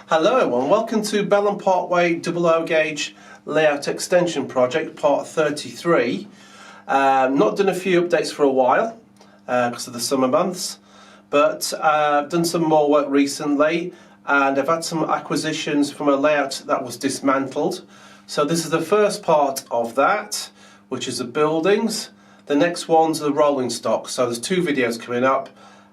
Hello everyone, welcome to Ballan Parkway 00 gauge layout extension project part 33. Not done a few updates for a while because of the summer months, but done some more work recently, and I've had some acquisitions from a layout that was dismantled. So this is the first part of that, which is the buildings. The next one's the rolling stock. So there's two videos coming up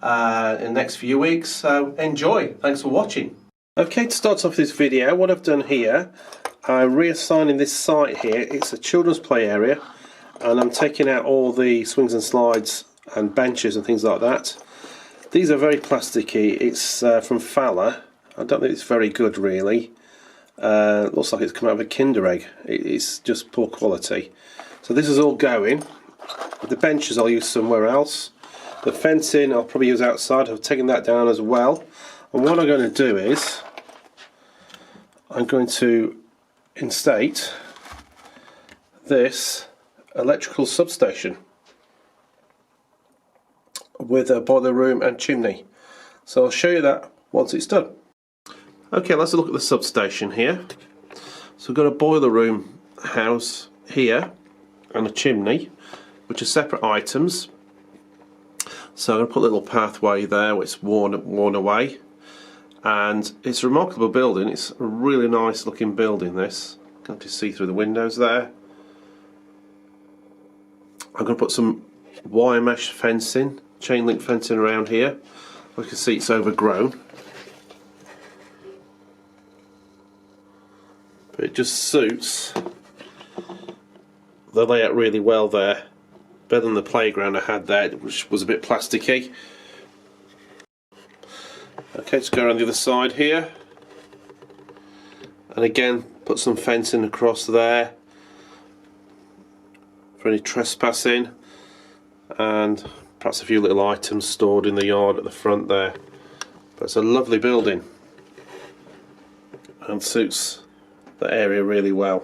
in the next few weeks, so enjoy. Thanks for watching. Okay, to start off this video, what I've done here, I'm reassigning this site here. It's a children's play area, and I'm taking out all the swings and slides and benches and things like that. These are very plasticky. It's from Fowler. I don't think it's very good really. Looks like it's come out of a Kinder egg. It's just poor quality. So this is all going. The benches I'll use somewhere else. The fencing I'll probably use outside. I've taken that down as well. And what I'm going to do is I'm going to instate this electrical substation with a boiler room and chimney. So I'll show you that once it's done. Okay, let's look at the substation here. So we've got a boiler room house here and a chimney, which are separate items. So I'm going to put a little pathway there which is worn away. And it's a remarkable building. It's a really nice looking building, this. You can just see through the windows there. I'm going to put some wire mesh fencing, chain link fencing around here. You can see it's overgrown. But it just suits the layout really well there. Better than the playground I had there, which was a bit plasticky. Okay, let's go around the other side here, and again put some fencing across there for any trespassing, and perhaps a few little items stored in the yard at the front there. But it's a lovely building and suits the area really well.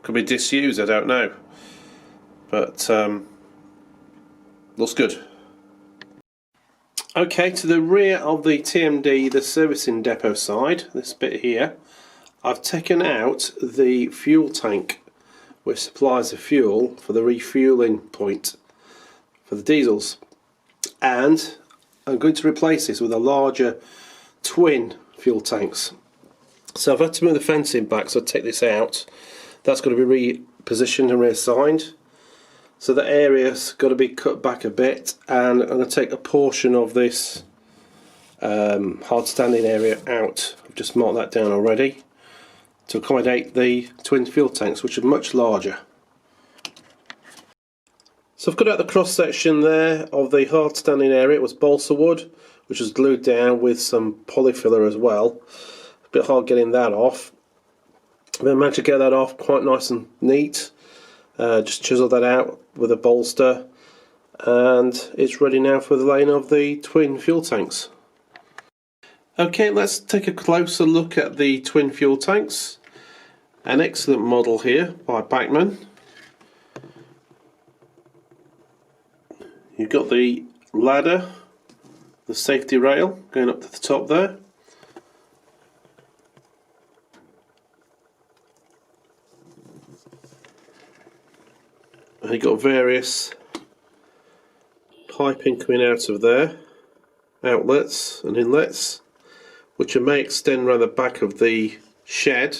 Could be disused, I don't know, but looks good. Okay, to the rear of the TMD, the servicing depot side, this bit here, I've taken out the fuel tank which supplies the fuel for the refueling point for the diesels, and I'm going to replace this with a larger twin fuel tanks. So I've had to move the fencing back, so I'll take this out. That's got to be repositioned and reassigned. So the area's got to be cut back a bit, and I'm going to take a portion of this hard standing area out. I've just marked that down already to accommodate the twin fuel tanks, which are much larger. So I've cut out the cross section there of the hard standing area. It was balsa wood, which was glued down with some polyfiller as well. A bit hard getting that off. Then managed to get that off quite nice and neat. Just chisel that out with a bolster, and it's ready now for the laying of the twin fuel tanks. Okay, let's take a closer look at the twin fuel tanks. An excellent model here by Bachmann. You've got the ladder, the safety rail going up to the top there. And you've got various piping coming out of there, outlets and inlets, which may extend around the back of the shed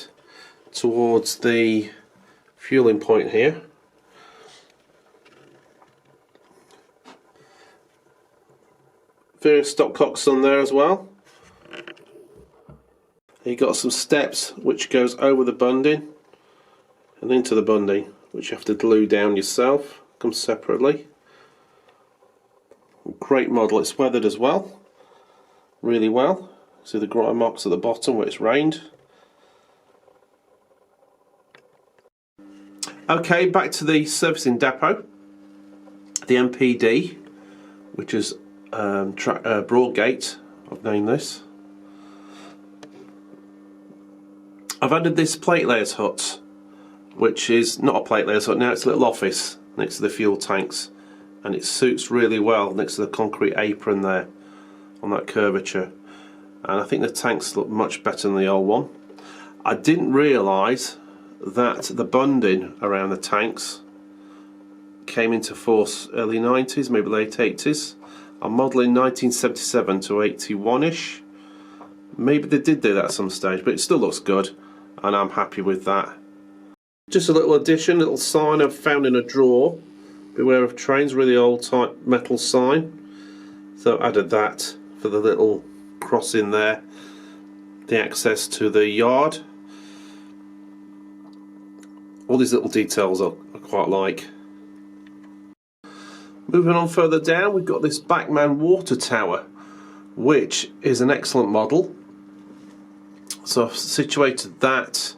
towards the fueling point here. Various stopcocks on there as well. You've got some steps which goes over the bunding and into the bunding, which you have to glue down yourself. Comes separately. Great model. It's weathered as well, really well. See the grind marks at the bottom where it's rained. Okay, back to the servicing depot. The MPD, which is Broadgate, I've named this. I've added this plate layers hut, which is not a plate layer, so now it's a little office next to the fuel tanks, and it suits really well next to the concrete apron there on that curvature. and I think the tanks look much better than the old one. I didn't realise that the bunding around the tanks came into force early 90s, maybe late 80s. I'm modelling 1977 to 81ish. Maybe they did do that at some stage, but it still looks good, and I'm happy with that. Just a little addition, little sign I've found in a drawer. Beware of trains, really old type metal sign. So I added that for the little crossing there, the access to the yard. All these little details I quite like. Moving on further down, we've got this Backman water tower, which is an excellent model. So I've situated that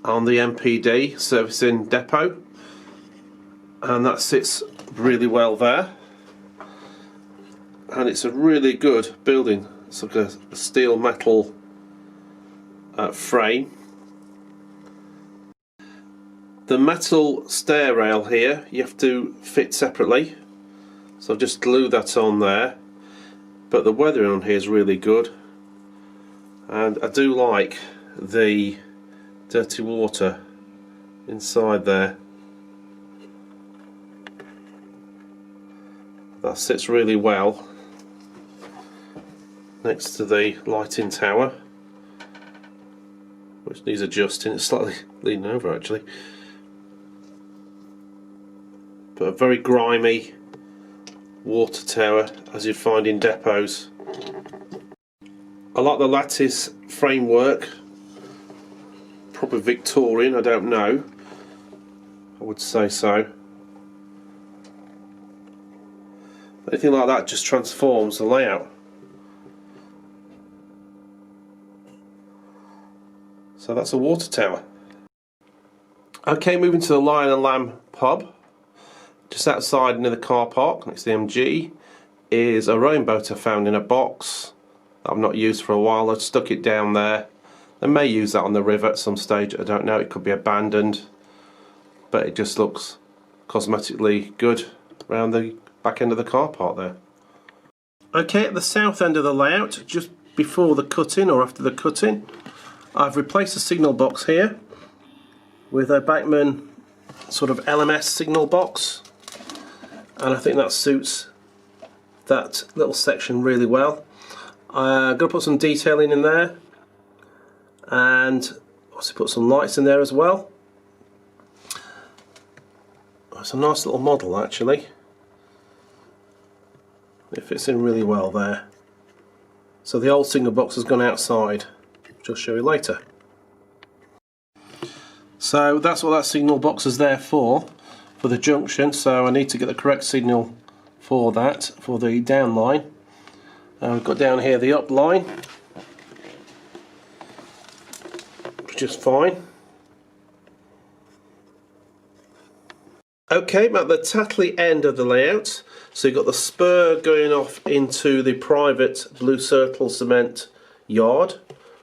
on the MPD servicing depot, and that sits really well there. And it's a really good building. It's like a steel metal frame. The metal stair rail here you have to fit separately, so I've just glued that on there, but the weathering on here is really good, and I do like the dirty water inside there. That sits really well next to the lighting tower, which needs adjusting. It's slightly leaning over actually, but a very grimy water tower as you find in depots. I like the lattice framework, probably Victorian, I don't know, I would say so. Anything like that just transforms the layout. So that's a water tower. Okay, moving to the Lion and Lamb pub. Just outside near the car park next to the MG is a rowing boat I found in a box that I've not used for a while. I've stuck it down there. They may use that on the river at some stage, I don't know, it could be abandoned, but it just looks cosmetically good around the back end of the car park there. Okay, at the south end of the layout, just before the cut-in or after the cut-in, I've replaced the signal box here with a Bachmann sort of LMS signal box, and I think that suits that little section really well. I'm going to put some detailing in there, and also put some lights in there as well. It's a nice little model actually. It fits in really well there. So the old signal box has gone outside, which I'll show you later. So that's what that signal box is there for the junction. So I need to get the correct signal for that, for the down line. We've got down here the up line, which is fine. Okay, I'm at the tattly end of the layout. So you've got the spur going off into the private Blue Circle cement yard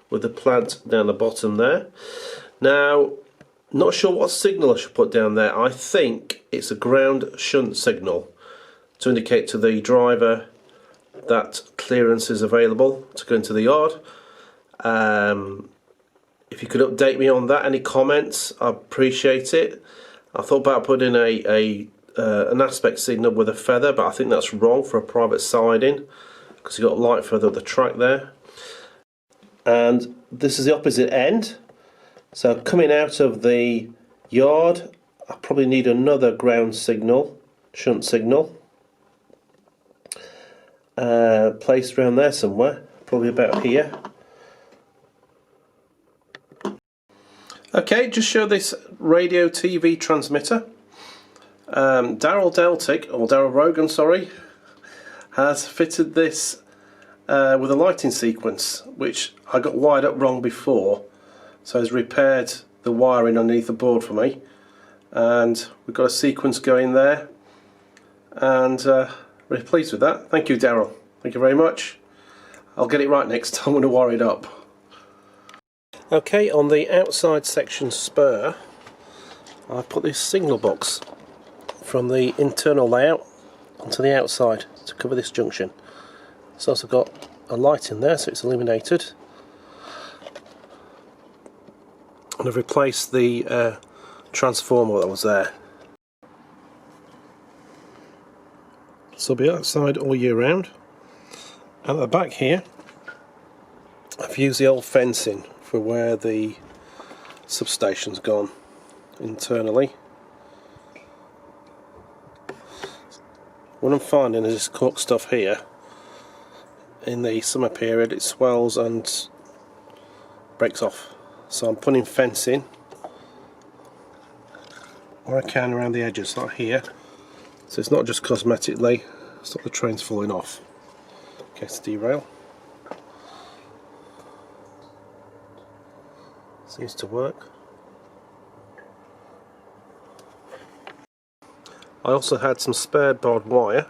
with the plant down the bottom there. Now, not sure what signal I should put down there. I think it's a ground shunt signal to indicate to the driver that clearance is available to go into the yard. If you could update me on that, any comments, I'd appreciate it. I thought about putting an aspect signal with a feather, but I think that's wrong for a private siding because you've got light further up the track there. And this is the opposite end. So coming out of the yard, I probably need another ground signal, shunt signal, placed around there somewhere, probably about here. Okay, just show this radio TV transmitter. Daryl Rogan, sorry, has fitted this with a lighting sequence, which I got wired up wrong before, so he's repaired the wiring underneath the board for me, and we've got a sequence going there, and really pleased with that. Thank you, Daryl. Thank you very much. I'll get it right next time when I wire it up. Okay, on the outside section spur, I've put this signal box from the internal layout onto the outside to cover this junction. It's also got a light in there so it's illuminated, and I've replaced the transformer that was there. So I'll be outside all year round. And at the back here I've used the old fencing for where the substation's gone internally. What I'm finding is this cork stuff here, in the summer period it swells and breaks off. So I'm putting fencing where I can around the edges, like here. So it's not just cosmetically, stop the trains falling off. Okay, let's derail. Seems to work. I also had some spare barbed wire,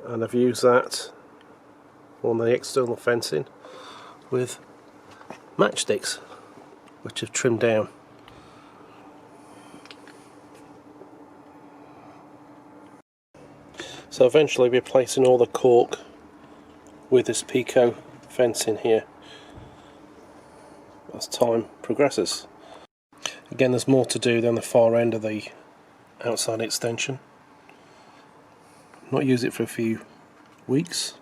and I've used that on the external fencing with matchsticks, which have trimmed down. So eventually we're replacing all the cork with this Pico fencing here as time progresses. Again, there's more to do than the far end of the outside extension. Not use it for a few weeks,